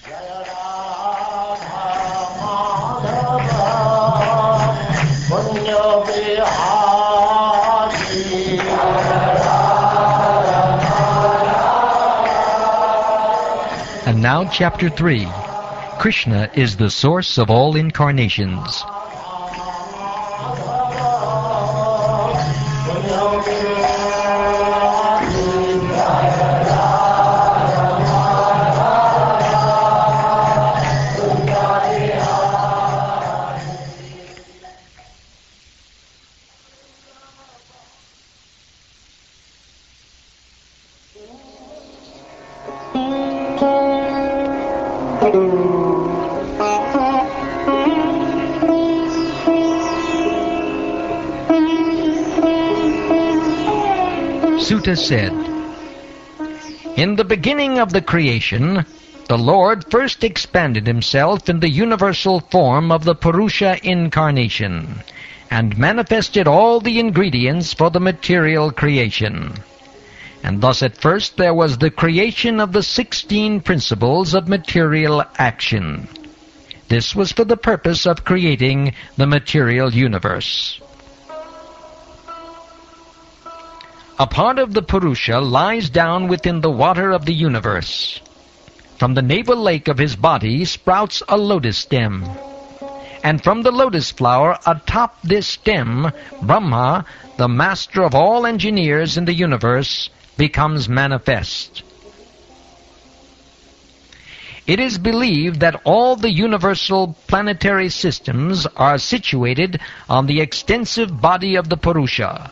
And now Chapter 3. Krishna is the source of all incarnations. Sutta said, "In the beginning of the creation, the Lord first expanded himself in the universal form of the Purusha incarnation, and manifested all the ingredients for the material creation. And thus at first there was the creation of the 16 principles of material action. This was for the purpose of creating the material universe. A part of the Purusha lies down within the water of the universe. From the navel lake of his body sprouts a lotus stem. And from the lotus flower atop this stem, Brahma, the master of all engineers in the universe, becomes manifest. It is believed that all the universal planetary systems are situated on the extensive body of the Purusha,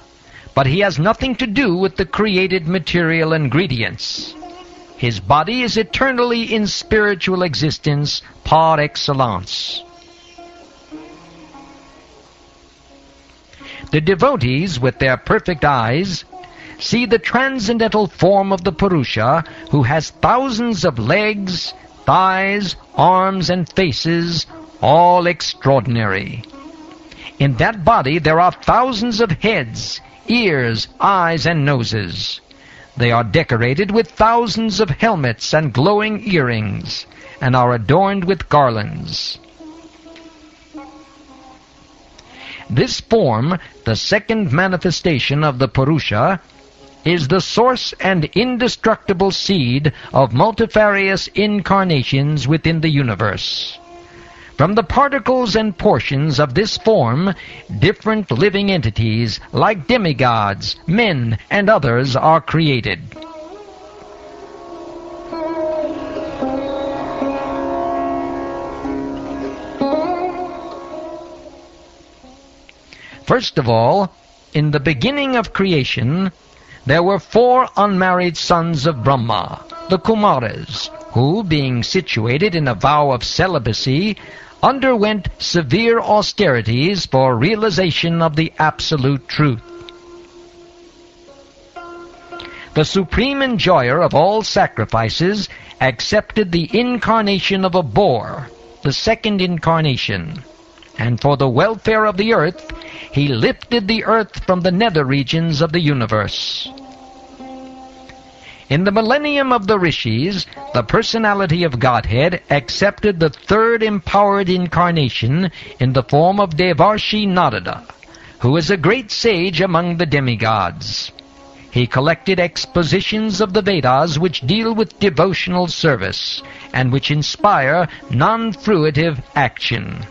but he has nothing to do with the created material ingredients. His body is eternally in spiritual existence par excellence." The devotees, with their perfect eyes, see the transcendental form of the Purusha, who has thousands of legs, thighs, arms, and faces, all extraordinary. In that body there are thousands of heads, ears, eyes, and noses. They are decorated with thousands of helmets and glowing earrings, and are adorned with garlands. This form, the second manifestation of the Purusha, is the source and indestructible seed of multifarious incarnations within the universe. From the particles and portions of this form, different living entities, like demigods, men, and others, are created. First of all, in the beginning of creation, there were 4 unmarried sons of Brahma, the Kumaras, who, being situated in a vow of celibacy, underwent severe austerities for realization of the absolute truth. The supreme enjoyer of all sacrifices accepted the incarnation of a boar, the second incarnation, and for the welfare of the earth, he lifted the earth from the nether regions of the universe. In the millennium of the Rishis, the personality of Godhead accepted the third empowered incarnation in the form of Devarshi Narada, who is a great sage among the demigods. He collected expositions of the Vedas which deal with devotional service, and which inspire non-fruitive action.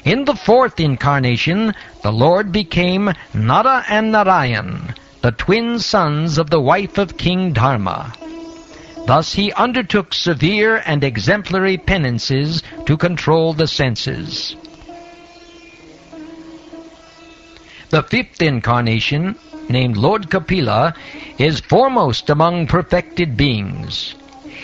In the fourth incarnation, the Lord became Nara and Narayan, the twin sons of the wife of King Dharma. Thus he undertook severe and exemplary penances to control the senses. The fifth incarnation, named Lord Kapila, is foremost among perfected beings.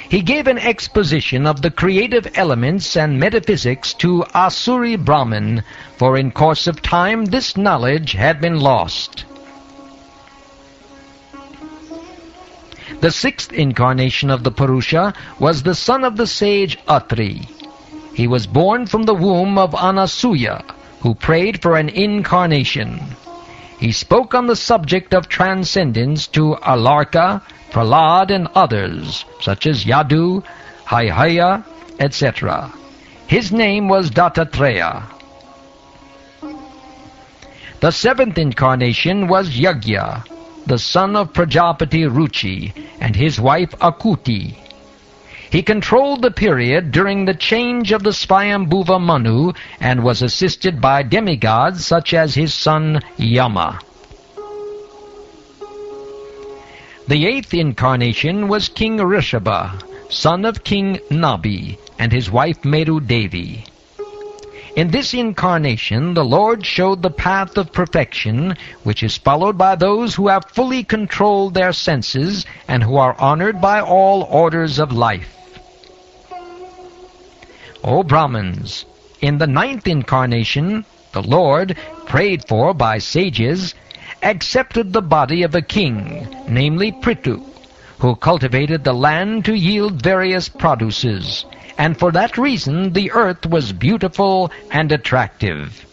He gave an exposition of the creative elements and metaphysics to Asuri Brahman, for in course of time this knowledge had been lost. The sixth incarnation of the Purusha was the son of the sage Atri. He was born from the womb of Anasuya, who prayed for an incarnation. He spoke on the subject of transcendence to Alarka, Prahlad and others, such as Yadu, Haihaya, etc. His name was Dattatreya. The seventh incarnation was Yagya, the son of Prajapati Ruchi, and his wife Akuti. He controlled the period during the change of the Swayambhuva Manu and was assisted by demigods such as his son Yama. The eighth incarnation was King Rishabha, son of King Nabi, and his wife Meru Devi. In this incarnation, the Lord showed the path of perfection, which is followed by those who have fully controlled their senses and who are honored by all orders of life. O Brahmins, in the ninth incarnation, the Lord, prayed for by sages, accepted the body of a king, namely Prithu, who cultivated the land to yield various produces, and for that reason the earth was beautiful and attractive.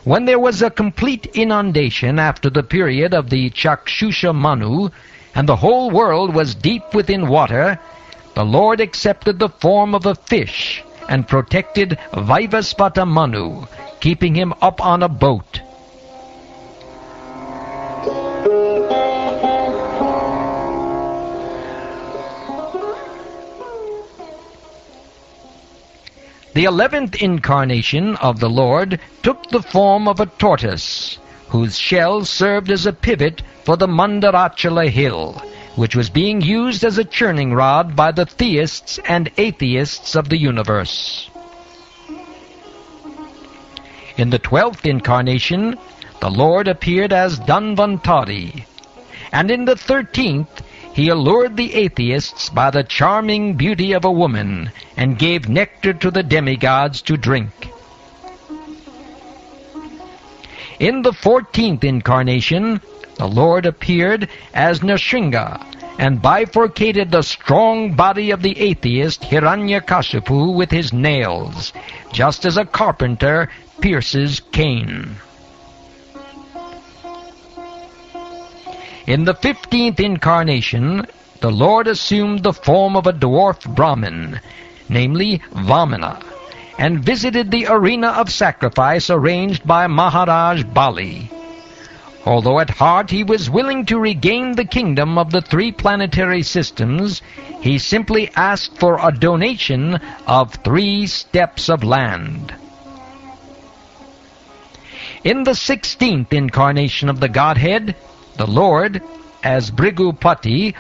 When there was a complete inundation after the period of the Chakshusha Manu, and the whole world was deep within water, the Lord accepted the form of a fish and protected Vaivasvata Manu, keeping him up on a boat. The 11th incarnation of the Lord took the form of a tortoise, whose shell served as a pivot for the Mandarachala hill, which was being used as a churning rod by the theists and atheists of the universe. In the 12th incarnation, the Lord appeared as Dhanvantari, and in the 13th, he allured the atheists by the charming beauty of a woman and gave nectar to the demigods to drink. In the 14th incarnation, the Lord appeared as Nrsimha and bifurcated the strong body of the atheist Hiranyakashipu with his nails, just as a carpenter pierces cane. In the 15th incarnation, the Lord assumed the form of a dwarf Brahmin, namely Vamana, and visited the arena of sacrifice arranged by Maharaj Bali. Although at heart he was willing to regain the kingdom of the three planetary systems, he simply asked for a donation of 3 steps of land. In the 16th incarnation of the Godhead, the Lord, as Bhrigupati,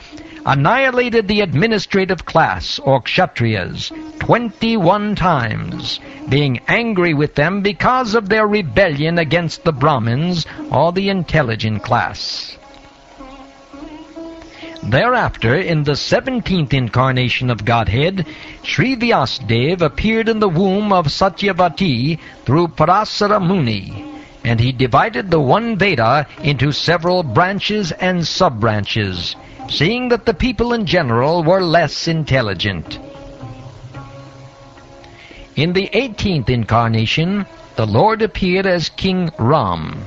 annihilated the administrative class, or Kshatriyas, 21 times, being angry with them because of their rebellion against the Brahmins, or the intelligent class. Thereafter, in the 17th incarnation of Godhead, Sri Vyasadeva appeared in the womb of Satyavati through Parasara Muni, and he divided the one Veda into several branches and sub-branches, seeing that the people in general were less intelligent. In the 18th incarnation, the Lord appeared as King Ram.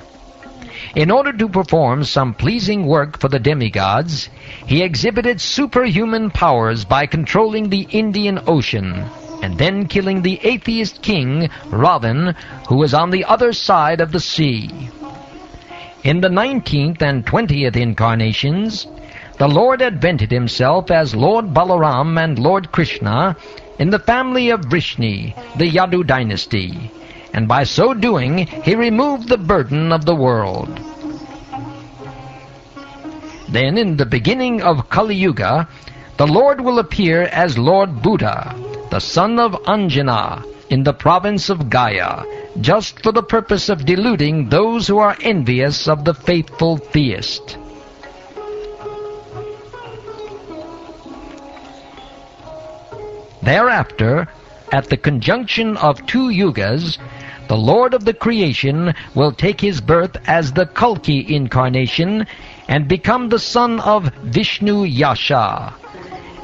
In order to perform some pleasing work for the demigods, he exhibited superhuman powers by controlling the Indian Ocean, and then killing the atheist king, Ravan, who was on the other side of the sea. In the 19th and 20th incarnations, the Lord advented himself as Lord Balaram and Lord Krishna in the family of Vrishni, the Yadu dynasty, and by so doing he removed the burden of the world. Then, in the beginning of Kali Yuga, the Lord will appear as Lord Buddha, the son of Anjana, in the province of Gaya, just for the purpose of deluding those who are envious of the faithful theist. Thereafter, at the conjunction of 2 yugas, the Lord of the creation will take his birth as the Kalki incarnation and become the son of Vishnu Yasha.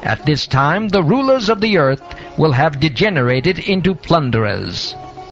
At this time, the rulers of the earth will have degenerated into plunderers.